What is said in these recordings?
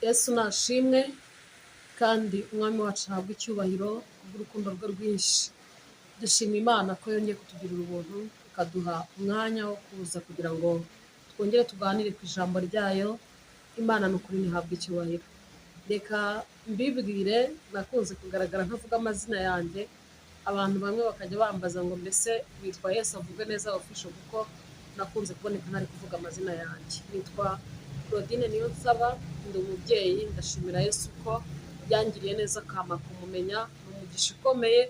Yesu nashimwe kandi umwami wacu ahabwa icyubahiro kubw'urukundo rwe rwinshi. Dushima Imana ko yongeye kutugirira ubuntu ikaduha umwanya wo kuza kugira ngo twongere tuganire ku ijambo ryayo. Imana ni ukuri ntihabwa icyubahiro. Reka mbibwire, nakunze kugaragara ntavuga amazina yanjye, abantu bamwe bakajya bambaza ngo mbese witwa Yesu avuge neza official, kuko nakunze kuboneka ntari kuvuga amazina yanjye. Nitwa Claudine Niyonsaba, ndi umubyeyi. Ndashimira Yesu ko yangiriye neza akama kumumenya, ni umugisha ukomeye.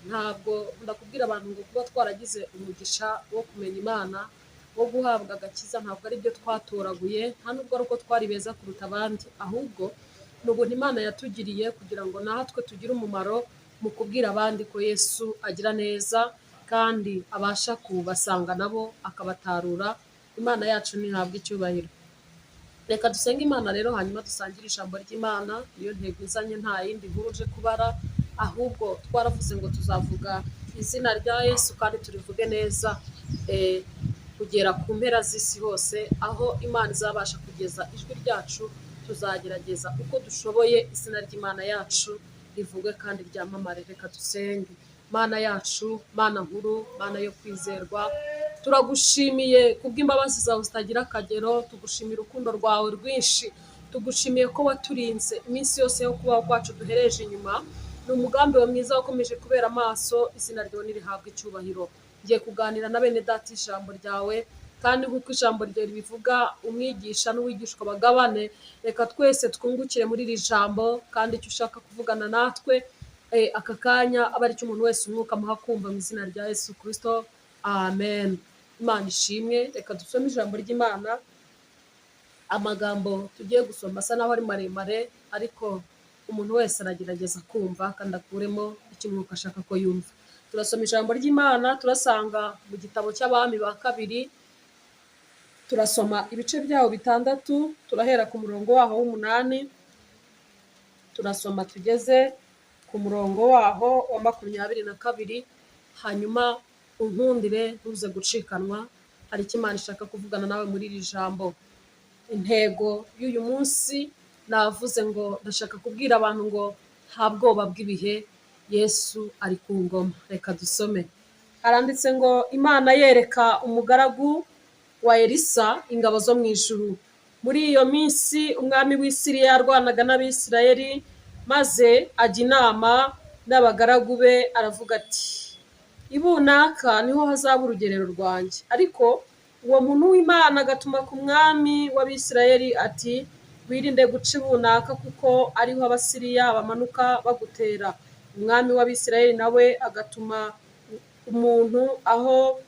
Ntabwo ndakubwira abantu ngo kuba twaragize umugisha wo kumenya Imana, wo guhabwa agakiza, ntabwo ari byo twatoraguye, nta nubwo ari uko twari beza kuruta abandi, ahubwo ni ubuntu Imana yatugiriye kugira ngo natwe tugire umumaro mu kubwira abandi ko Yesu agira neza kandi abasha kubasanga nabo akabatarura. Imana yacu ntihabwa icyubahiro. Reka dusenge Imana rero, hanyuma dusangire ijambo ry'Imana. Iyo ntego izanye nta yindi nkuru uje kubara, ahubwo twaravuze ngo tuzavuga izina rya Yesu kandi turivuge neza kugera ku mpera z'isi hose. Aho Imana izabasha kugeza ijwi ryacu, tuzagerageza uko dushoboye izina ry'Imana yacu rivugwe kandi ryamamare. Reka dusenge. Mana yacu, Mana nkuru, Mana yo kwizerwa, turagushimiye kubw'imbabazi zawe zitagira akagero, tugushimira urukundo rwawe rwinshi, tugushimiye ko waturinze iminsi yose yo kubaho kwacu duhereje inyuma. Ni umugambi wawe mwiza wakomeje kubera amaso, izina ryawe nirihabwa icyubahiro. Ngiye kuganira na bene data ijambo ryawe, kandi nk'uko ijambo ryawe ribivuga, umwigisha n'uwigishwa bagabane. Reka twese twungukire muri iri jambo, kandi icyo ushaka kuvugana natwe aka kanya aba ari cyo umuntu wese umwuka amuha kumva, mu izina rya Yesu Kristo, amen. Imana ishimwe. Reka dusome ijambo ry'Imana. Amagambo tugiye gusoma asa naho ari maremare, ariko umuntu wese aragerageza kumva kandi akuremo icyo umwuka ashaka ko yumva. Turasoma ijambo ry'Imana, turasanga mu gitabo cy'Abami ba kabiri, turasoma ibice byaho 6, turahera ku murongo waho w'8, turasoma tugeze ku murongo waho wa 22, hanyuma unkundire ntuze gucikanwa, hari icyo Imana ishaka kuvugana nawe muri iri jambo. Intego y'uyu munsi navuze ngo ndashaka kubwira abantu ngo nta bwoba bw'ibihe, Yesu ari ku ngoma. Reka dusome. Haranditse ngo Imana yereka umugaragu wa Elisa ingabo zo mu ijuru. Muri iyo minsi umwami w'i Siriya yarwanaga n'Abisirayeli, maze ajya inama n'abagaragu be, aravuga ati, ibunaka niho hazaba urugerero rwanjye. Ariko uwo muntu w'Imana agatuma ku mwami w'Abisirayeli ati, wirinde guca ibunaka, kuko ariho Abasiriya bamanuka bagutera. Umwami w'Abisirayeli nawe agatuma umuntu aho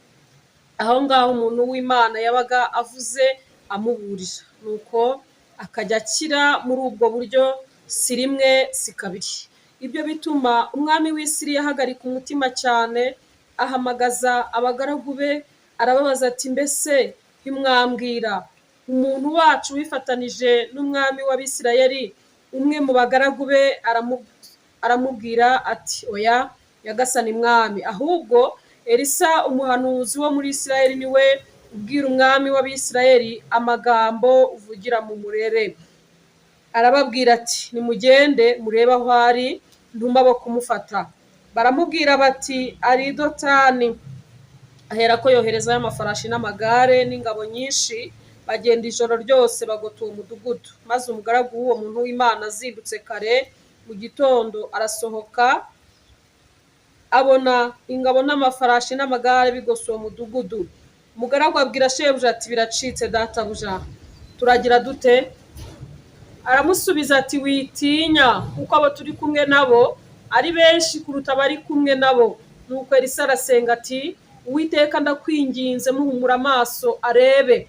ngaho umuntu w'Imana yabaga avuze amuburira, nuko akajya akira muri ubwo buryo, si rimwe si kabiri. Ibyo bituma umwami w'i Siriya ahagarika umutima cyane, ahamagaza abagaragu be, arababaza ati, mbese ntimwambwira umuntu wacu wifatanije n'umwami w'Abisirayeli? Umwe mu bagaragu be aramubwira ati, oya nyagasani mwami, ahubwo Elisa umuhanuzi wo muri Isirayeli niwe ubwira umwami w'Abisirayeli amagambo uvugira mu murere. Arababwira ati, nimugende murebe aho ari, ntuma bo kumufata. Baramubwira bati, ari i Dotani. Aherako yoherezayo amafarashi n'amagare n'ingabo nyinshi, bagenda ijoro ryose bagota uwo mudugudu. Maze umugaragu w'uwo muntu w'Imana azindutse kare mu gitondo, arasohoka, abona ingabo n'amafarashi n'amagare bigose uwo mudugudu. Umugaragu abwira shebuja ati, biracitse databuja, turagira dute? Aramusubiza ati, witinya, kuko abo turi kumwe nabo ari benshi kuruta abari kumwe nabo. Nuko Elisa arasenga ati, Uwiteka ndakwinginze, muhumura amaso arebe.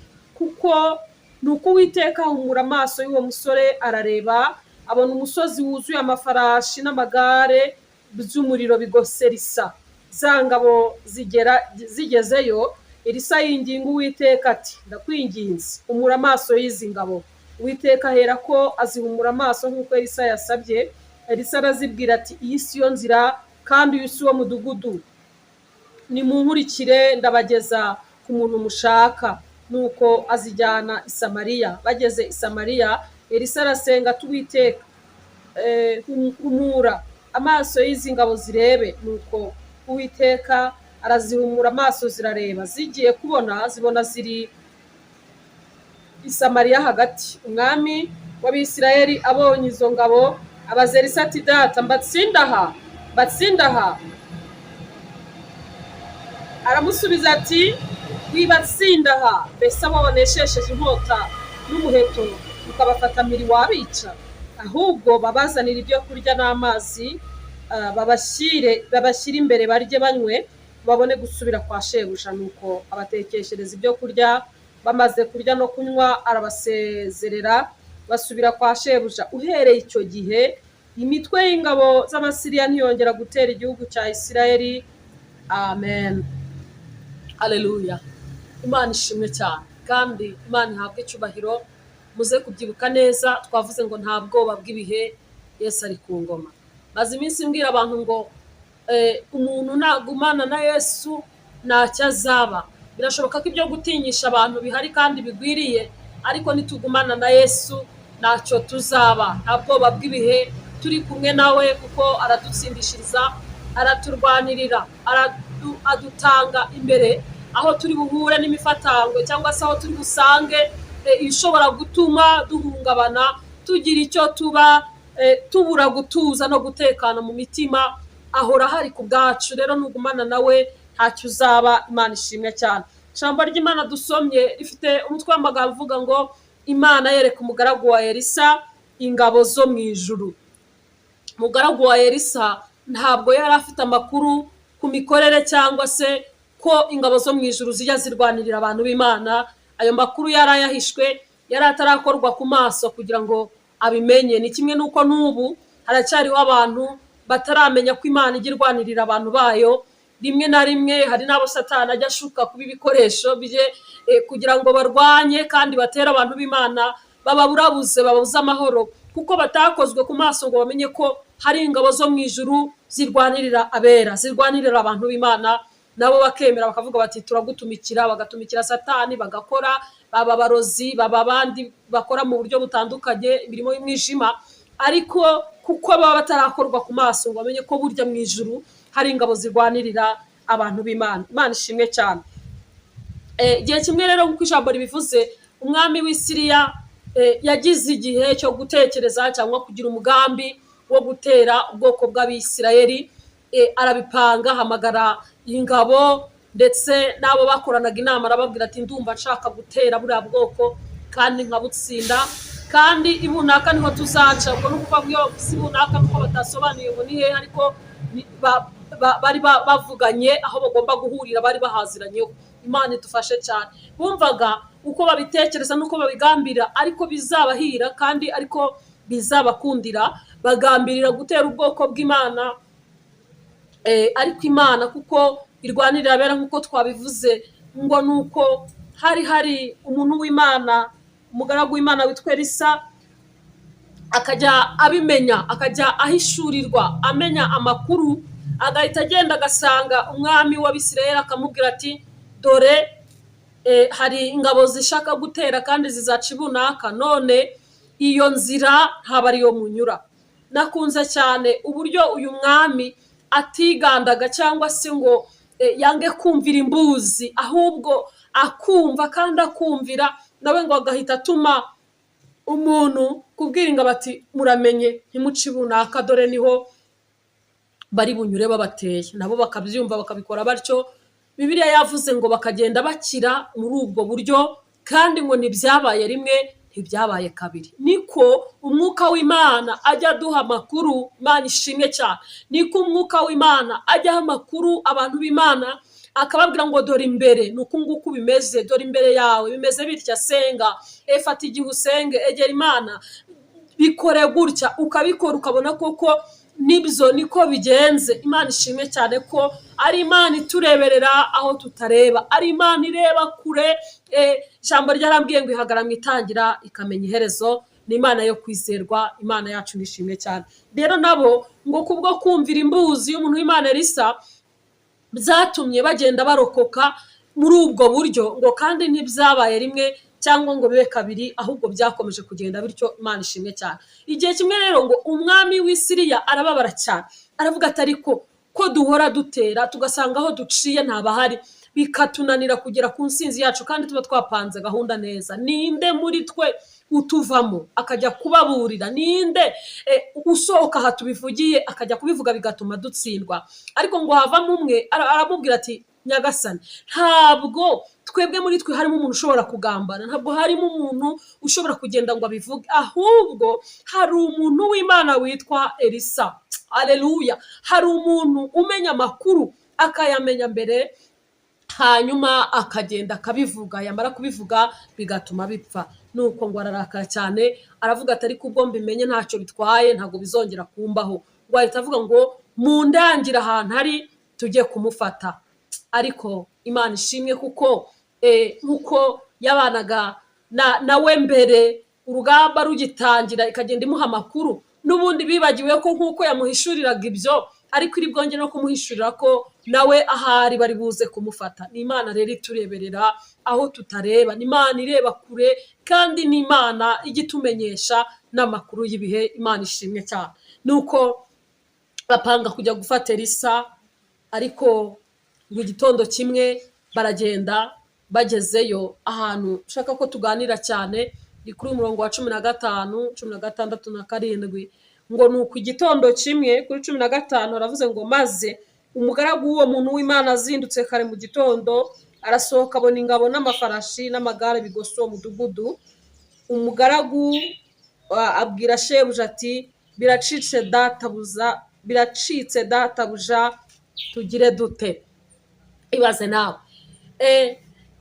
Nuko Uwiteka ahumura amaso y'uwo musore, arareba, abona umusozi wuzuye amafarashi n'amagare by'umuriro bigose Elisa. Za ngabo zigezeyo, Elisa yinginga Uwiteka ati, ndakwinginze humura amaso y'izi ngabo. Uwiteka ahera ko azihumura amaso nk'uko Elisa yasabye. Elisa arazibwira ati, iyi si yo nzira kandi uyu si wo mudugudu, nimunkurikire ndabageza ku muntu mushaka. Nuko azijyana i Samariya. Bageze i Samariya, Elisa arasenga ati Uwiteka humura amaso y'izi ngabo zirebe. Nuko Uwiteka arazihumura, amaso zirareba, zigiye kubona zibona ziri i Samariya hagati. Umwami w'Abisirayeli abonye izo ngabo abaza Elisa ati data batsindaha. Aramusubiza ati wibatsindaha, mbese abo waneshesheje inkota n'umuheto ukabafata mpiri wabica? Ahubwo babazanira ibyo kurya n'amazi, babashyire imbere barye banywe, babone gusubira kwa shebuja. Nuko abatekeshereza ibyo kurya, bamaze kurya no kunywa arabasezerera basubira kwa shebuja. Uhereye icyo gihe imitwe y'ingabo z'Abasiriya ntiyongera gutera igihugu cya Isirayeli. Amen. Haleluya. Imana ishimwe cyane kandi Imana ihabwe icyubahiro. Muze kubyibuka neza, twavuze ngo nta bwoba bw'ibihe, Yesu ari ku ngoma. Maze iminsi mbwira abantu ngo umuntu nagumana na Yesu ntacyo azaba. Birashoboka ko ibyo gutinyisha abantu bihari kandi bigwiriye, ariko nitugumana na Yesu ntacyo tuzaba. Nta bwoba bw'ibihe, turi kumwe nawe kuko aradutsindishiriza, araturwanirira, adutanga imbere aho turi buhure n'imifatango cyangwa se aho turi busange ishobora gutuma duhungabana, tugira icyo tuba, tubura gutuza no gutekana mu mitima. Ahora hari ku bwacu. Rero nugumana nawe ntacyo uzaba. Imana ishimwe cyane. Ijambo ry'Imana dusomye rifite umutwe w'amagambo uvuga ngo Imana yereka umugaragu wa Elisa ingabo zo mu ijuru. Umugaragu wa Elisa ntabwo yari afite amakuru ku mikorere cyangwa se ko ingabo zo mu ijuru zijya zirwanirira abantu b'Imana. Ayo makuru yari ayahishwe, yari atarakorwa ku maso kugira ngo abimenye. Ni kimwe nuko n'ubu haracyariho abantu bataramenya ko Imana ijya irwanirira abantu bayo. Rimwe na rimwe hari n'abo Satani ajya ashuka kuba ibikoresho bye kugira ngo barwanye kandi batere abantu b'Imana, bababurabuze, babuze amahoro, kuko batakozwe ku maso ngo bamenye ko hari ingabo zo mu ijuru zirwanirira abera, zirwanirira abantu b'Imana. Nabo bakemera bakavuga bati turagutumikira, bagatumikira Satani, bagakora, baba barozi, baba abandi bakora mu buryo butandukanye imirimo y'umwijima, ariko kuko baba batarakorwa ku maso ngo bamenye ko burya mu ijuru hari ingabo zirwanirira abantu b'Imana. Imana ishimwe cyane. Igihe kimwe rero nk'uko ijambo ribivuze, umwami w'Isiriya yagize igihe cyo gutekereza cyangwa kugira umugambi wo gutera ubwoko bw'Abisirayeli. Arabipanga, hamagara ingabo ndetse n'abo bakoranaga inama, arababwira ati ndumva nshaka gutera buriya bwoko kandi nkabutsinda, kandi ibunaka niho tuzaca. Ubwo nukuvuga ngo si ibunaka nuko batasobanuye ngo ni hehe, ariko bari bavuganye aho bagomba guhurira, bari bahaziranyeho. Imana idufashe cyane. Bumvaga uko babitekereza nuko babigambira ariko bizabahira kandi ariko bizabakundira. Bagambirira gutera ubwoko bw'Imana, ariko Imana kuko irwanirira abera nk'uko twabivuze, ngo nuko hari umuntu w'Imana, umugaragu w'Imana witwa Elisa, akajya abimenya, akajya ahishurirwa, amenya amakuru, agahita agenda agasanga umwami w'Abisirayeli akamubwira ati dore hari ingabo zishaka gutera kandi zizaca ibunaka, none iyo nzira ntabwo ariyo munyura. Nakunze cyane uburyo uyu mwami atigandaga cyangwa se ngo yange kumvira imbuzi, ahubwo akumva kandi akumvira, nawe ngo agahita atuma umuntu kubwira ingabo ati muramenye ntimuce ibunaka, dore niho bari bunyure babateye. Nabo bakabyumva bakabikora batyo. Bibiliya yavuze ngo bakagenda bakira muri ubwo buryo, kandi ngo ntibyabaye rimwe, ntibyabaye kabiri. Niko umwuka w'Imana ajya aduha amakuru. Imana ishimwe cyane. Niko umwuka w'Imana ajya aha amakuru abantu b'Imana, akababwira ngo dore imbere nuko nguko bimeze, dore imbere yawe bimeze bitya, senga, fata igihe usenge, egera Imana, bikore gutya, ukabikora ukabona koko nibyo niko bigenze. Imana ishimwe cyane ko ari Imana itureberera aho tutareba, ari Imana ireba kure. Ijambo ryarambwiye ngo ihagara mu itangira ikamenya iherezo. Ni Imana yo kwizerwa. Imana yacu nishimwe cyane. Rero nabo ngo kubwo kumvira imbuzi y'umuntu w'Imana Elisa, byatumye bagenda barokoka muri ubwo buryo, ngo kandi ntibyabaye rimwe, cyangwa ngo bibe kabiri, ahubwo byakomeje kugenda bityo. Imana ishimwe cyane. Igihe kimwe rero ngo umwami w'i Siriya arababara cyane, aravuga ati ariko ko duhora dutera tugasanga aho duciye ntabahari, bikatunanira kugera ku nsinzi yacu kandi tuba twapanze gahunda neza. Ninde muri twe utuvamo akajya kubaburira? Ninde usohoka aha tubivugiye akajya kubivuga bigatuma dutsindwa? Ariko ngo havamo umwe aramubwira ati Nyagasani, ntabwo twebwe muri twe harimo umuntu ushobora kugambana, ntabwo harimo umuntu ushobora kugenda ngo abivuge, ahubwo hari umuntu w'Imana witwa Elisa. Aleluya! Hari umuntu umenya amakuru akayamenya mbere, hanyuma akagenda akabivuga, yamara kubivuga bigatuma bipfa. Nuko ngo ararakara cyane, aravuga ati ariko ubwo mbimenye ntacyo bitwaye, ntabwo bizongera kumbaho. Ngo ahita avuga ngo mundangira ahantu hari tujye kumufata. Ariko Imana ishimwe kuko nkuko yabanaga nawe mbere urugamba rugitangira, ikagenda imuha amakuru, n'ubundi bibagiwe ko nkuko yamuhishuriraga ibyo, ariko iri bwongere no kumuhishurira ko nawe ahari bari buze kumufata. Ni Imana rero itureberera aho tutareba, ni Imana ireba kure, kandi ni Imana igitumenyesha n'amakuru y'ibihe. Imana ishimwe cyane. Nuko bapanga kujya gufata Elisa, ariko mu gitondo kimwe baragenda, bagezeyo ahantu ushaka ko tuganira cyane, ni kuri umurongo wa 15, 16 na 17. Ngo nuko igitondo kimwe kuri 15 aravuze ngo maze umugaragu w'uwo muntu w'Imana azindutse kare mu gitondo, arasohoka abona ingabo n'amafarashi n'amagare bigoso umudugudu. Umugaragu abwira shebuja ati biracitse databuja, tugire dute?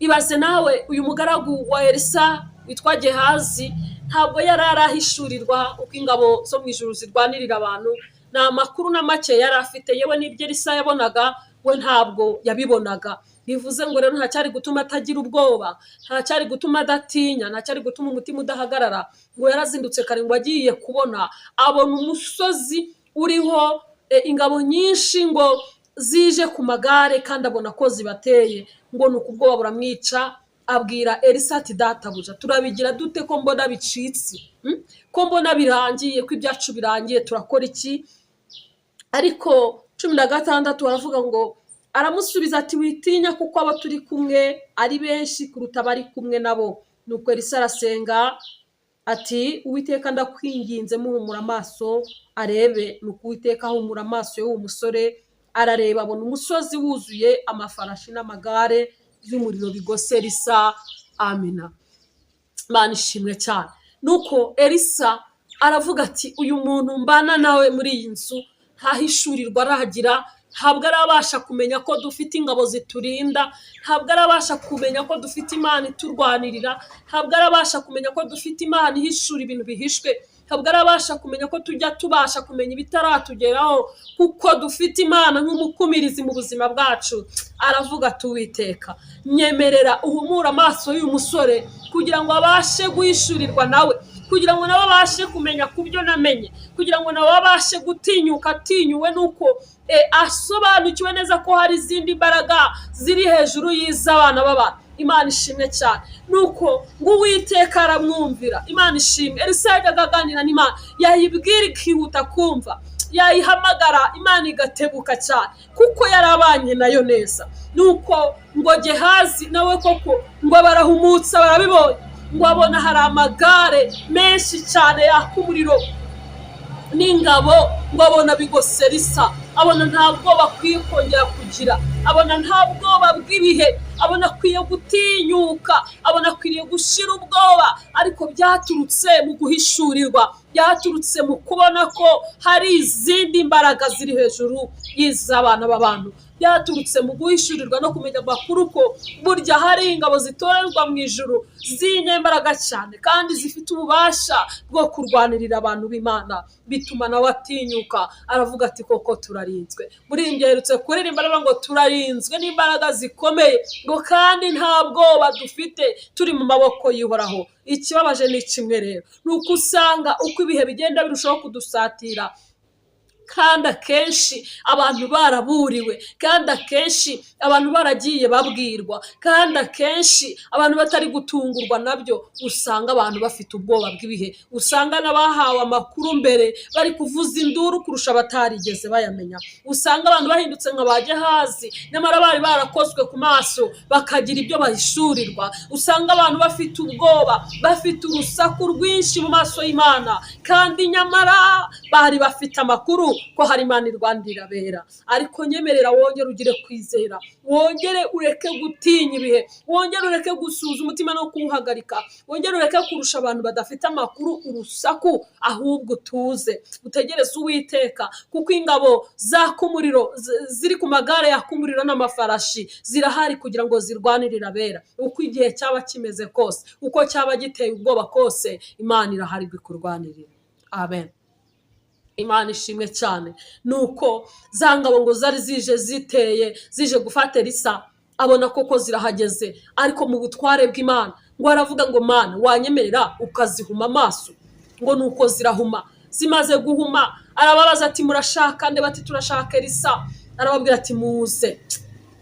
Ibaze nawe uyu mugaragu wa Elisa witwa Gehazi ntabwo yari arahishurirwa uko ingabo zo mu ijuru zirwanirira abantu. Nta makuru na make yari afite, yewe n'ibyo Elisa yabonaga we ntabwo yabibonaga. Bivuze ngo rero nta cyari gutuma atagira ubwoba, nta cyari gutuma adatinya, nta cyari gutuma umutima udahagarara. Ngo yarazindutse kare, ngo agiye kubona abona umusozi uriho ingabo nyinshi ngo zije ku magare, kandi abona ko zibateye. Ngo nuko ubwoba buramwica, abwira Elisa ati databuja, turabigira dute ko mbona bicitse? Ko mbona birangiye, ko ibyacu birangiye, turakora iki? Ariko 16 aravuga ngo aramusubiza ati witinya, kuko abo turi kumwe ari benshi kuruta bari kumwe nabo. Nuko Elisa arasenga ati Uwiteka ndakwinginze muhumura amaso arebe. Nuko Uwiteka ahumura amaso y'uwo musore, arareba abona umusozi wuzuye amafarashi n'amagare y'umuriro bigose Elisa. Amina. Imana ishimwe cyane. Nuko Elisa aravuga ati uyu muntu mbana nawe muri iyi nzu ntahishurirwa aragira, ntabwo arabasha kumenya ko dufite ingabo ziturinda, ntabwo arabasha kumenya ko dufite Imana iturwanirira, ntabwo arabasha kumenya ko dufite Imana ihishura ibintu bihishwe, ntabwo arabasha kumenya ko tujya tubasha kumenya ibitaratugeraho, kuko dufite Imana nk'umukumirizi mu buzima bwacu. Aravuga ati Uwiteka nyemerera uhumura amaso y'uyu musore, kugira ngo abashe guhishurirwa nawe, kugira ngo nawe abashe kumenya ku byo namenye, kugira ngo nawe abashe gutinyuka, atinyuwe nuko asobanukiwe neza ko hari izindi mbaraga ziri hejuru y'iz'abana b'abantu. Imana ishimwe cyane. Nuko ngo Uwiteka aramwumvira. Imana ishimwe. Elisa yajyaga aganira n'Imana, yayibwira ikihuta kumva, yayihamagara Imana igatebuka cyane, kuko yarabanye nayo neza. Nuko ngo Gehazi nawe koko ngo barahumutsa, barabibonye, ngo abona hari amagare menshi cyane yaka umuriro n'ingabo, ngo abona bigose Elisa, abona nta bwoba akwiye kongera kugira, abona nta bwoba bw'ibihe, abona akwiye gutinyuka, abona akwiriye gushira ubwoba. Ariko byaturutse mu guhishurirwa, byaturutse mu kubona ko hari izindi mbaraga ziri hejuru y'iz'abana b'abantu, byaturutse mu guhishurirwa no kumenya amakuru ko burya hari ingabo zitorerwa mu ijuru z'inyembaraga cyane, kandi zifite ububasha bwo kurwanirira abantu b'Imana. Bituma nawe atinyuka, aravuga ati koko turarinzwe. Muri iyi mbyerutse kuririmba rero ngo turarinzwe n'imbaraga zikomeye, ngo kandi nta bwoba dufite, turi mu maboko y'Uhoraho. Ikibabaje ni kimwe rero, nuko usanga uko ibihe bigenda birushaho kudusatira, kandi akenshi abantu baraburiwe, kandi akenshi abantu baragiye babwirwa, kandi akenshi abantu batari gutungurwa nabyo, usanga abantu bafite ubwoba bw'ibihe, usanga n'abahawe amakuru mbere bari kuvuza induru kurusha batarigeze bayamenya, usanga abantu bahindutse nka ba Gehazi nyamara bari barakozwe ku maso bakagira ibyo bahishurirwa, usanga abantu bafite ubwoba, bafite urusaku rwinshi mu maso y'Imana, kandi nyamara bari bafite amakuru ko hari Imana irwanirira abera. Ariko nyemerera wongere ugire kwizera, wongere ureke gutinya ibihe, wongere ureke gusuza umutima no kuwuhagarika, wongere ureke kurusha abantu badafite amakuru urusaku, ahubwo utuze utegereze Uwiteka, kuko ingabo zaka umuriro ziri ku magare yaka umuriro n'amafarashi zirahari kugira ngo zirwanirire abera. Uko igihe cyaba kimeze kose, uko cyaba giteye ubwoba kose, Imana irahari bikurwanirira. Amen. Imana ishimwe cyane. Nuko za ngabo ngo zari zije gufata Elisa, abona koko zirahageze, ariko mu butware bw'Imana ngo aravuga ngo Mana wanyemerera ukazihuma amaso. Ngo nuko zirahuma, zimaze guhuma arababaza ati murashaka nde? Bati turashaka Elisa. Arababwira ati muze.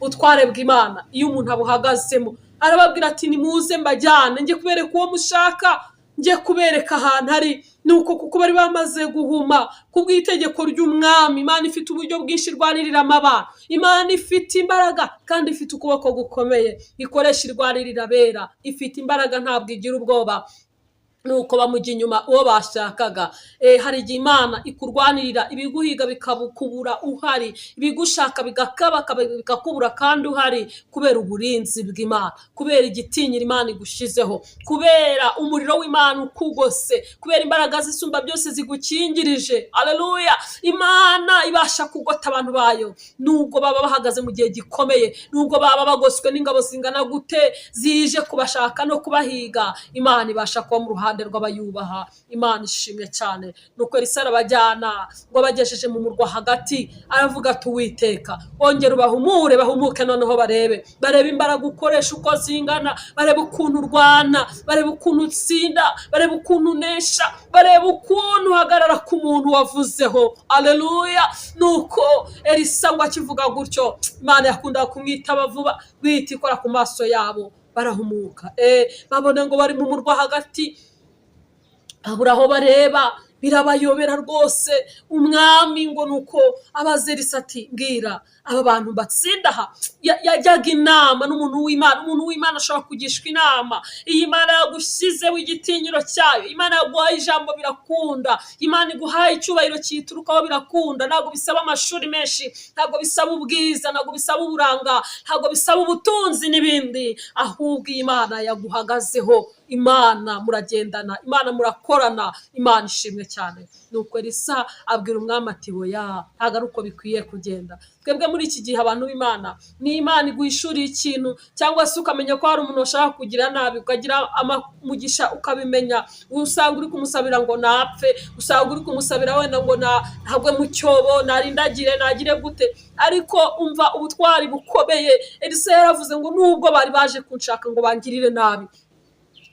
Ubutware bw'Imana iyo umuntu abuhagazemo arababwira ati nimuze mbajyane njye kubereka uwo mushaka, njye kubereka ahantu ari. Nuko kuko bari bamaze guhuma kubw'itegeko ry'umwami, Imana ifite uburyo bwinshi irwaniriramo abantu, Imana ifite imbaraga kandi ifite ukuboko gukomeye, ikoresha irwanirira abera, ifite imbaraga ntabwo igira ubwoba. Nuko bamujya inyuma uwo bashakaga. Hari igihe Imana ikurwanirira ibiguhiga bikabukubura uhari, ibigushaka bigakabaka bikakubura kandi uhari, kubera uburinzi bw'Imana, kubera igitinyiro Imana igushizeho, kubera umuriro w'Imana ukugose, kubera imbaraga zisumba byose zigukingirije. Haleluya. Imana ibasha kugota abantu bayo nubwo baba bahagaze mu gihe gikomeye, nubwo baba bagoswe n'ingabo zingana gute zije kubashaka no kubahiga, Imana ibasha kuba mu ruhande rw'abayubaha. Imana ishimwe cyane. Nuko Elisa arabajyana ngo bagejeje mu murwa hagati, aravuga ati Uwiteka ongera ubahumure, bahumuke noneho barebe imbaraga ukoresha uko zingana, barebe ukuntu urwana, barebe ukuntu utsinda, barebe ukuntu unesha, barebe ukuntu uhagarara ku muntu wavuzeho. Aleluya. Nuko Elisa ngo akivuga gutyo, Imana yakundaga kumwitaba vuba, bwite ikora ku maso yabo, barahumuka. Babona ngo bari mu murwa hagati, abura aho bareba, birabayobera rwose. Umwami ngo nuko abaza Elisa ati mbwira aba bantu batsinda aha. Yajyaga inama n'umuntu w'Imana, umuntu w'Imana ashobora kugishwa inama. Iyi Imana yagushyizeho igitinyiro cyayo, Imana yaguhaye ijambo birakunda, Imana iguhaye icyubahiro kiyiturukaho birakunda. Ntabwo bisaba amashuri menshi, ntabwo bisaba ubwiza, ntabwo bisaba uburanga, ntabwo bisaba ubutunzi n'ibindi, ahubwo iyi Imana yaguhagazeho, Imana muragendana, Imana murakorana. Imana ishimwe cyane. Nuko Elisa abwira umwami ati oya, ntabwo ari uko bikwiye kugenda. Twebwe muri iki gihe abantu b'Imana, ni Imana iguhishuriye ikintu cyangwa se ukamenya ko hari umuntu ushaka kugira nabi, ukagira umugisha ukabimenya, usanga uri kumusabira ngo napfe, usanga uri kumusabira wenda ngo ntabwe mu cyobo, narindagire, nagire gute. Ariko umva ubutwari bukomeye. Elisa yaravuze ngo nubwo bari baje kunshaka ngo bangirire nabi,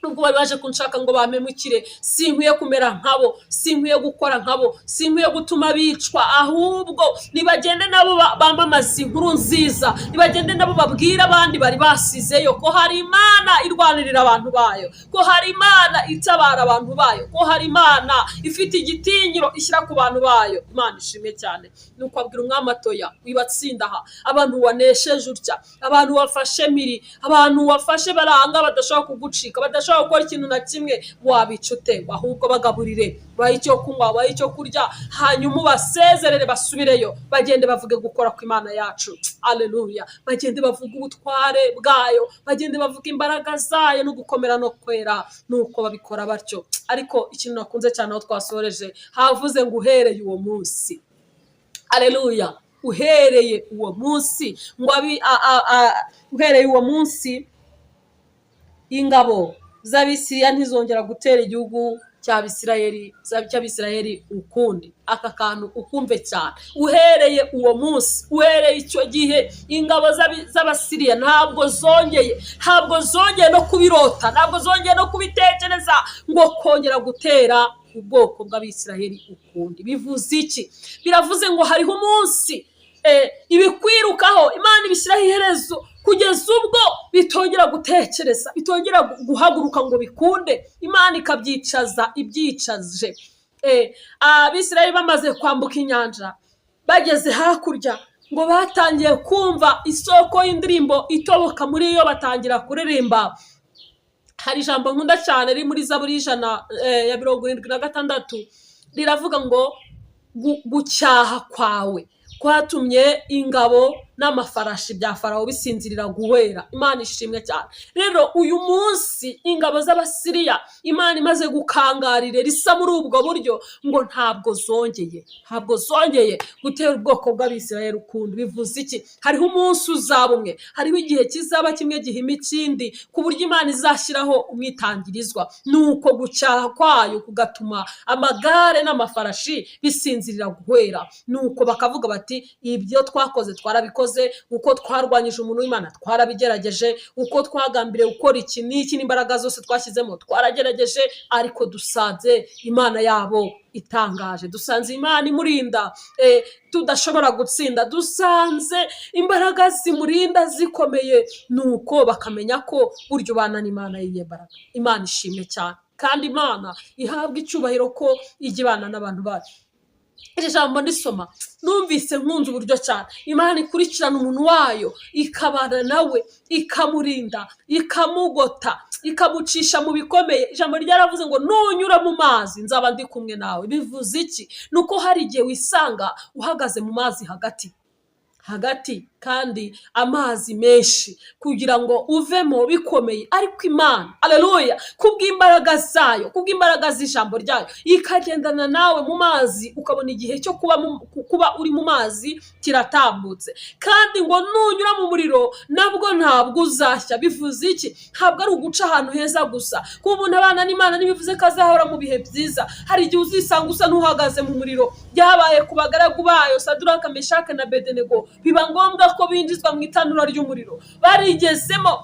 nubwo bari baje kunshaka ngo bamemukire, sinkwiye kumera nkabo, sinkwiye gukora nkabo, sinkwiye gutuma bicwa, ahubwo nibagende nabo bamamaza inkuru nziza, nibagende nabo babwira abandi bari basizeyo ko hari Imana irwanirira abantu bayo, ko hari Imana itabara abantu bayo, ko hari Imana ifite igitinyiro ishyira ku bantu bayo. Imana ishimwe cyane. Nuko abwira umwami atoya wibatsinda aha, abantu wanesheje utya, abantu wafashe miri, abantu wafashe baranga badashobora kugucika, badashobora gukora ikintu na kimwe, wabica ute? Ahubwo bagaburire, bahe icyo kunywa, bahe icyo kurya, hanyuma basezerere basubireyo, bagende bavuge gukora ku Imana yacu. Haleluya. Bagende bavuga ubutware bwayo, bagende bavuga imbaraga zayo no gukomera no kwera. Nuko babikora batyo. Ariko ikintu nakunze cyane aho twasoreje, havuze ngo uhereye uwo munsi. Haleluya. Uhereye uwo munsi, ngo uhereye uwo munsi ingabo z'Abisiriya ntizongera gutera igihugu cy'Abisirayeli ukundi. Aka kantu ukumve cyane. Uhereye uwo munsi, uhereye icyo gihe, ingabo z'Abasiriya ntabwo zongeye no kubirota, ntabwo zongeye no kubitekereza ngo kongera gutera ubwoko bw'Abisiraheli ukundi. Bivuze iki? Biravuze ngo hariho umunsi ibikwirukaho Imana ibishyiraho iherezo kugeza ubwo bitongera gutekereza, bitongera guhaguruka ngo bikunde, Imana ikabyicaza ibyicaje. Abisiraheli bamaze kwambuka inyanja bageze hakurya ngo batangiye kumva isoko y'indirimbo itoboka muri yo, batangira kuririmba. Hari ijambo nkunda cyane riri muri Zaburi ya 76 riravuga ngo gucyaha kwawe kwatumye ingabo n'amafarashi bya Farawo bisinzirira guhwera. Imana ishimwe cyane. Rero uyu munsi ingabo z'Abasiriya Imana imaze gukangarire risa muri ubwo buryo ngo ntabwo zongeye gutera ubwoko bw'Abisirayeli ukundi. Bivuze iki? Hariho umunsi uzaba umwe, hariho igihe kizaba kimwe gihima ikindi, ku buryo Imana izashyiraho umwitangirizwa, nuko gucyaha kwayo kugatuma amagare n'amafarashi bisinzirira guhwera, nuko bakavuga bati ibyo twakoze twarabikoze, uko twarwanyije umuntu w'Imana twarabigerageje, uko twagambiriye gukora iki n'iki n'imbaraga zose twashyizemo twaragerageje, ariko dusanze Imana yabo itangaje, dusanze Imana imurinda tudashobora gutsinda, dusanze imbaraga zimurinda zikomeye. Nuko bakamenya ko buryo ubana n'Imana y'imbaraga. Imana ishimwe cyane, kandi Imana ihabwa icyubahiro ko ijya ibana n'abantu bayo. Iri jambo ndisoma numvise nkunze uburyo cyane Imana ikurikirana umuntu wayo, ikabana nawe, ikamurinda, ikamugota, ikamucisha mu bikomeye. Ijambo ryaravuze ngo nunyura mu mazi nzaba ndi kumwe nawe. Bivuze iki? Nuko hari igihe wisanga uhagaze mu mazi hagati kandi amazi menshi kugira ngo uvemo bikomeye, ariko Imana aleluya kubw'imbaraga zayo, kubw'imbaraga z'ijambo ryayo ikagendana nawe mu mazi, ukabona igihe cyo kuba uri mu mazi kiratambutse. Kandi ngo nunyura mu muriro nabwo ntabwo uzashya. Bivuze iki? Ntabwo ari uguca ahantu heza gusa, kuba umuntu abana n'Imana ntibivuze ko azahora mu bihe byiza. Hari igihe uzisanga usa n'uhagaze mu muriro. Byabaye ku bagaragu bayo Saduraka, Meshake na Abedenego, biba ngombwa ko binjizwa mu itanura ry'umuriro. Barigezemo,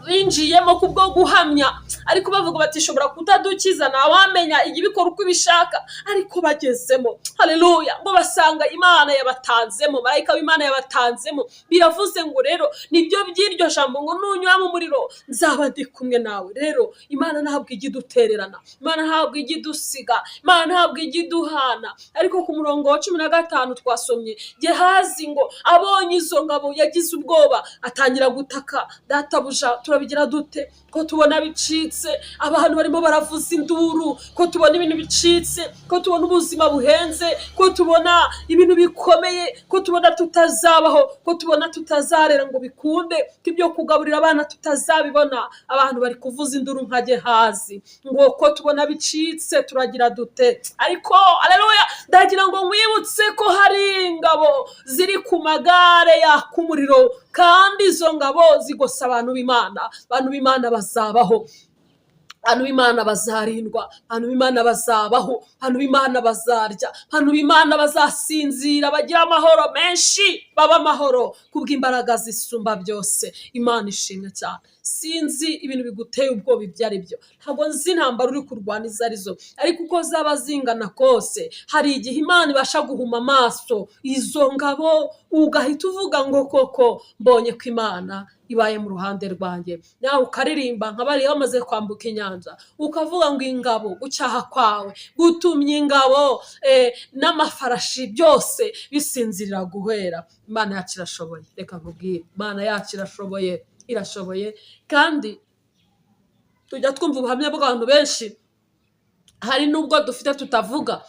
binjiyemo kubwo guhamya, ariko bavuga bati shobora kutadukiza, ntawamenya igibikora uko ibishaka, ariko bagezemo haleluya ngo basanga Imana yabatanzemo, marayika w'Imana yabatanzemo. Biravuze ngo rero nibyo by'iryo jambo ngo nunyura mu muriro nzaba ndi kumwe nawe. Rero Imana ntabwo ijya idutererana, Imana ntabwo ijya idusiga, Imana ntabwo ijya iduhana. Ariko ku murongo wa 15 twasomye Gehazi ngo abonye izo ngabo yagize ubwoba, atangira gutaka, databuja turabigira dute ko tubona bicitse, abantu barimo baravuza induru, ko tubona ibintu bicitse, ko tubona ubuzima buhenze, ko tubona ibintu bikomeye, ko tubona tutazabaho, ko tubona tutazarera ngo bikunde, ko ibyo kugaburira abana tutazabibona. Abantu bari kuvuza induru nka Gehazi ngo ko tubona bicitse turagira dute. Ariko aleluya ndagira ngo mwibutse ko hari ingabo ziri ku magare yaka umuriro, kandi izo ngabo zigosa abantu b'Imana. Abantu b'Imana bazabaho, abantu b'Imana bazarindwa, abantu b'Imana bazabaho, abantu b'Imana bazarya, abantu b'Imana bazasinzira, bagira amahoro menshi, baba amahoro kubw'imbaraga zisumba byose. Imana ishimwe cyane. Sinzi ibintu biguteye ubwoba ibyo ari byo, ntabwo nzi intambara uri kurwana izo arizo, ariko uko zaba zingana kose hari igihe Imana ibasha guhuma amaso izo ngabo, ugahita uvuga ngo koko mbonye ko Imana ibaye mu ruhande rwanjye. Nawe ukaririmba nka bari bamaze kwambuka inyanja, ukavuga ngo ingabo, gucyaha kwawe gutumye ingabo n'amafarashi byose bisinzirira guhera. Imana yacu irashoboye, reka nkubwire, Imana yacu irashoboye. Kandi tujya twumva ubuhamya bw'abantu benshi, hari nubwo dufite tutavuga,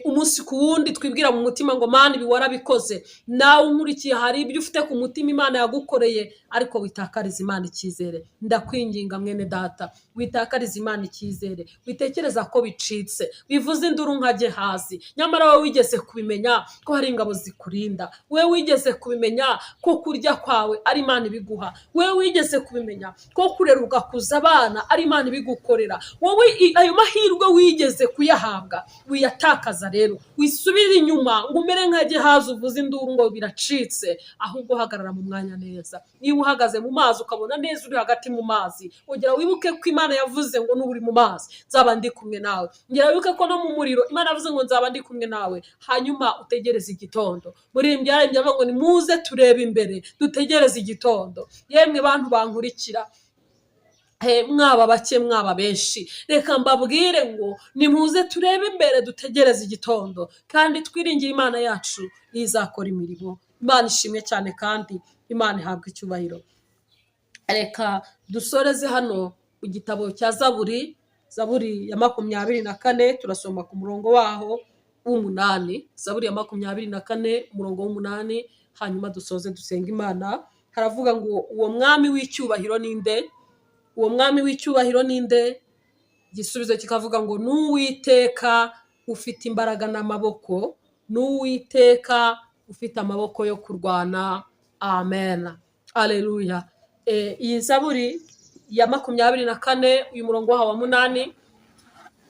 umunsi ku wundi twibwira mu mutima ngo Mana ibi warabikoze. Nawe unkurikiye hari ibyo ufite ku mutima Imana yagukoreye, ariko witakariza Imana icyizere. Ndakwinginga mwene data, witakariza Imana icyizere, witekereza ko bicitse, bivuze induru nka Gehazi. Nyamara wowe wigeze kubimenya ko hari ingabo zikurinda, wowe wigeze kubimenya ko kurya kwawe ari Imana ibiguha, wowe wigeze kubimenya ko kurera ugakuza abana ari Imana ibigukorera, wowe ayo mahirwe wigeze kuyahabwa wiyataka gutakaza rero wisubire inyuma ngo umere nka Gehazi uvuze induru ngo biracitse, ahubwo hagarara mu mwanya neza. Niba uhagaze mu mazi ukabona neza uri hagati mu mazi, ongera wibuke ko Imana yavuze ngo n'uri mu mazi nzaba ndi kumwe nawe. Ongera wibuke ko no mu muriro Imana yavuze ngo nzaba ndi kumwe nawe. Hanyuma utegereze igitondo. Muririmbyi yaririmbye avuga ngo nimuze turebe imbere dutegereze igitondo. Yemwe bantu bankurikira, mwaba bake mwaba benshi, reka mbabwire ngo nimuze turebe imbere dutegereze igitondo, kandi twiringiye Imana yacu izakora imirimo. Imana ishimwe cyane kandi Imana ihabwa icyubahiro. Reka dusoreze hano mu gitabo cya Zaburi ya 24, turasoma ku murongo waho w'8. Zaburi ya 24 umurongo w'8, hanyuma dusoze dusenga Imana. Haravuga ngo uwo mwami w'icyubahiro ninde? Uwo mwami w'icyubahiro ninde? Igisubizo kikavuga ngo n'Uwiteka ufite imbaraga n'amaboko, n'Uwiteka ufite amaboko yo kurwana. Amen. Haleluya. Iyi Zaburi ya 24 uyu murongo wa 8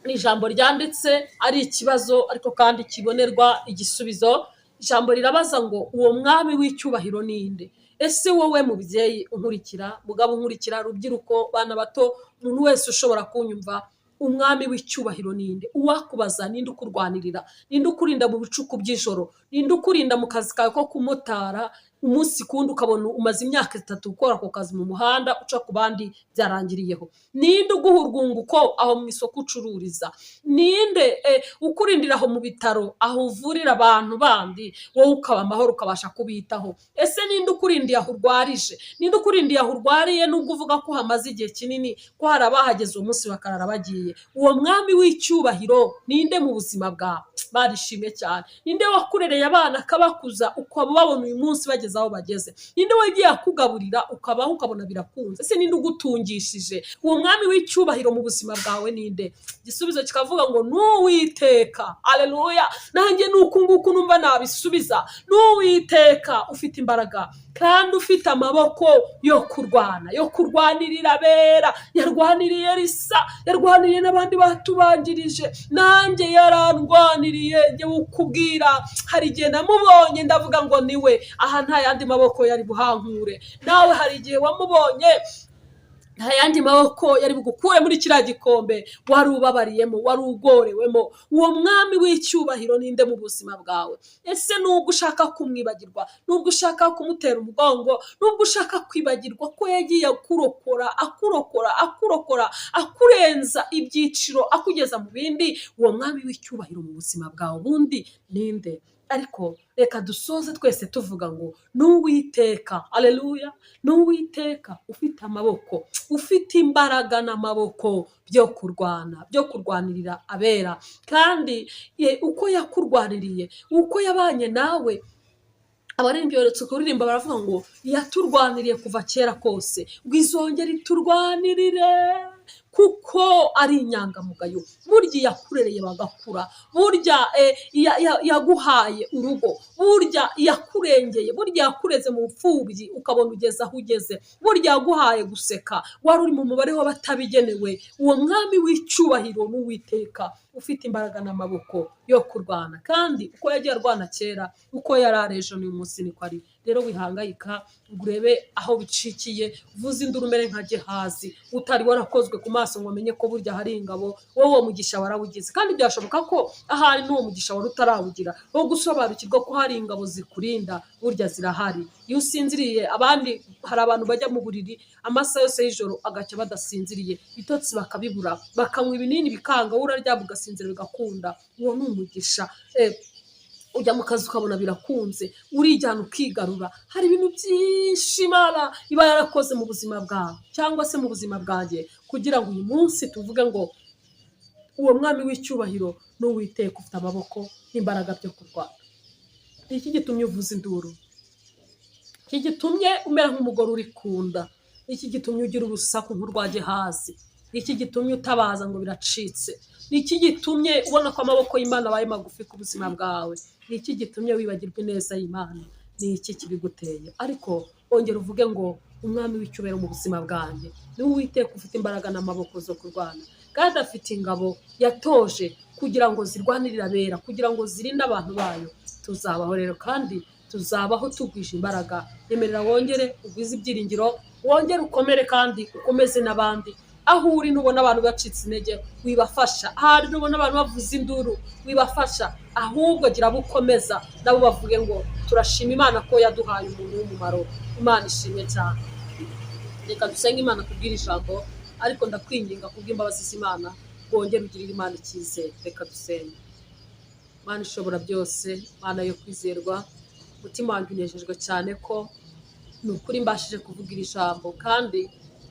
ni ijambo ryanditse ari ikibazo ariko kandi kibonerwa igisubizo. Ijambo rirabaza ngo uwo mwami w'icyubahiro ninde? Ese wowe mubyeyi unkurikira, mugabo unkurikira, rubyiruko, bana bato, umuntu wese ushobora kunyumva, umwami w'icyubahiro ninde? Uwakubaza ninde ukurwanirira? Ninde ukurinda mu bicuku by'ijoro? Ninde ukurinda mu kazi kawe ko kumotara umunsi kundi ukabona umaze imyaka 3 ukora ako kazi mu muhanda uca ku bandi byarangiriyeho? Ninde uguha urwunguko aho mu isoko ucururiza? Ninde ukurindira aho mu bitaro aho uvurira abantu bandi wowe ukaba amahoro ukabasha kubitaho? Ese ninde ukurindiye aho urwarije? Ninde ukurindiye aho urwariye nubwo uvuga ko hamaze igihe kinini, ko hari abahageze uwo munsi bakarara bagiye? Uwo mwami w'icyubahiro ninde mu buzima bwawe? Barishimye cyane. Ninde wakurereye abana akabakuza ukaba babona uyu munsi bageze aho bageze? Ninde wagiye akugaburira ukabaho ukabona birakunze? Ese ninde ugutungishije? Uwo mwami w'icyubahiro mu buzima bwawe ninde? Igisubizo kikavuga ngo n'Uwiteka. Haleluya. Nanjye nuko nguko numva nabisubiza. N'Uwiteka ufite imbaraga kandi ufite amaboko yo kurwana, yo kurwanirira abera. Yarwaniriye Elisa, yarwaniriye n'abandi batubanjirije, nanjye yarandwaniriye. Njye ukubwira hari igihe namubonye ndavuga ngo niwe, aha nta yandi maboko yari buhankure. Nawe hari igihe wamubonye nta yandi maboko yari bugukure muri kiriya gikombe wari ubabariyemo, wari ugorewemo. Uwo mwami w'icyubahiro ninde mu buzima bwawe? Ese nubwo ushaka kumwibagirwa, nubwo ushaka kumutera umugongo, nubwo ushaka kwibagirwa ko yagiye akurokora akurenza ibyiciro akugeza mu bindi, uwo mwami w'icyubahiro mu buzima bwawe ubundi ninde? Ariko reka dusoze twese tuvuga ngo n'Uwiteka. Haleluya. N'Uwiteka ufite amaboko, ufite imbaraga n'amaboko byo kurwana, byo kurwanirira abera. Kandi uko yakurwaniriye, uko yabanye nawe, abaririmbyi baretse kuririmba baravuga ngo yaturwaniriye kuva kera kose, ngo izongera iturwanirire kuko ari inyangamugayo. Burya yakurereye bagakura, burya yaguhaye urugo, burya yakurengeye, burya yakureze mu mfubyi ukabona ugeze aho ugeze, burya yaguhaye guseka wari uri mu mubare w'abatabigenewe. Uwo mwami w'icyubahiro n'Uwiteka ufite imbaraga n'amaboko yo kurwana, kandi uko yagiye arwana kera, uko yari arejo n'uyu munsi niko ari. Rero wihangayika urebe aho bicikiye, vuza induru umere nka Gehazi, utari warakozwe ku maso ngo amenye ko burya hari ingabo. Wowe uwo mugisha warawugize, kandi byashoboka ko ahari n'uwo mugisha wari utarawugira wo gusobanukirwa ko hari ingabo zikurinda. Burya zirahari. Iyo usinziriye, abandi hari abantu bajya mu buriri amasaha yose y'ijoro agacya badasinziriye, bitotsi bakabibura, bakanywa ibinini bikanga, uraryama ugasinzira bigakunda. Uwo ni umugisha. Ujya mu kazi ukabona birakunze, urijyana ukigarura. Hari ibintu byinshi Imana iba yarakoze mu buzima bwawe cyangwa se mu buzima bwanjye, kugira ngo uyu munsi tuvuge ngo uwo mwami w'icyubahiro n'Uwiteka ufite amaboko n'imbaraga byo kurwana. Iki gitumye uvuza induru, iki gitumye umera nk'umugore uri kunda, iki gitumye ugira urusaku nk'urwa Gehazi, iki gitumye utabaza ngo biracitse, iki gitumye ubona ko amaboko y'Imana abaye magufi ku buzima bwawe, iki gitumye wibagirwa ineza y'Imana. Ni iki kibiguteye? Ariko ongera uvuge ngo umwami w'icyubahiro mu buzima bwanjye n'Uwiteka ufite imbaraga n'amaboko zo kurwana, kandi afite ingabo yatoje kugira ngo zirwanirire abera, kugira ngo zirinde abantu bayo. Tuzabaho rero kandi tuzabaho tugwije imbaraga. Emerera wongere ugwize ibyiringiro, wongere ukomere kandi ukomeze n'abandi. Aho uri nubona abantu bacitse intege wibafasha, ahari nubona abantu bavuza induru wibafasha, ahubwo gira abo ukomeza nabo bavuge ngo turashima Imana ko yaduhaye umuntu w'umumaro. Imana ishimwe cyane. Reka dusenge Imana kubwira ijambo, ariko ndakwinginga kubw'imbabazi z'Imana wongere ugirire Imana icyizere. Reka dusenge. Mana ishobora byose, Mana yo kwizerwa, umutima wanjye unejejwe cyane ko ni ukuri mbashije kuvuga iri jambo, kandi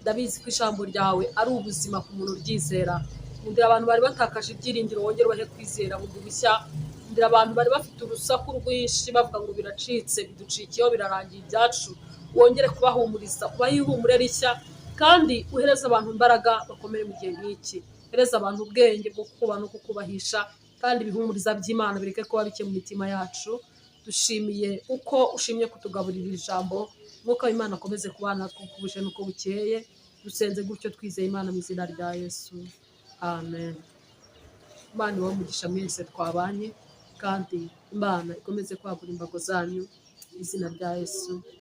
ndabizi ko ijambo ryawe ari ubuzima ku muntu uryizera. Ndira abantu bari batakaje ibyiringiro wongere ubahe kwizera bundi bushya. Ndira abantu bari bafite urusaku rwinshi bavuga ngo biracitse, biducikiyeho, birarangiye ibyacu, wongere kubahumuriza, ubahe ihumure rishya, kandi uhereze abantu imbaraga bakomere mu gihe nk'iki. Hereza abantu ubwenge bwo kukubaha no kukubahisha, kandi ibihumuriza by'Imana bireke kuba bike mu mitima yacu. Dushimiye uko ushimye kutugaburira ijambo. Mwuka w'Imana akomeze kubana natwe uko buje n'uko bukeye. Dusenze gutyo twizeye Imana mu izina rya Yesu, amen. Imana ibahe umugisha mwese twabanye, kandi Imana ikomeze kwagura imbago zanyu mu izina rya Yesu.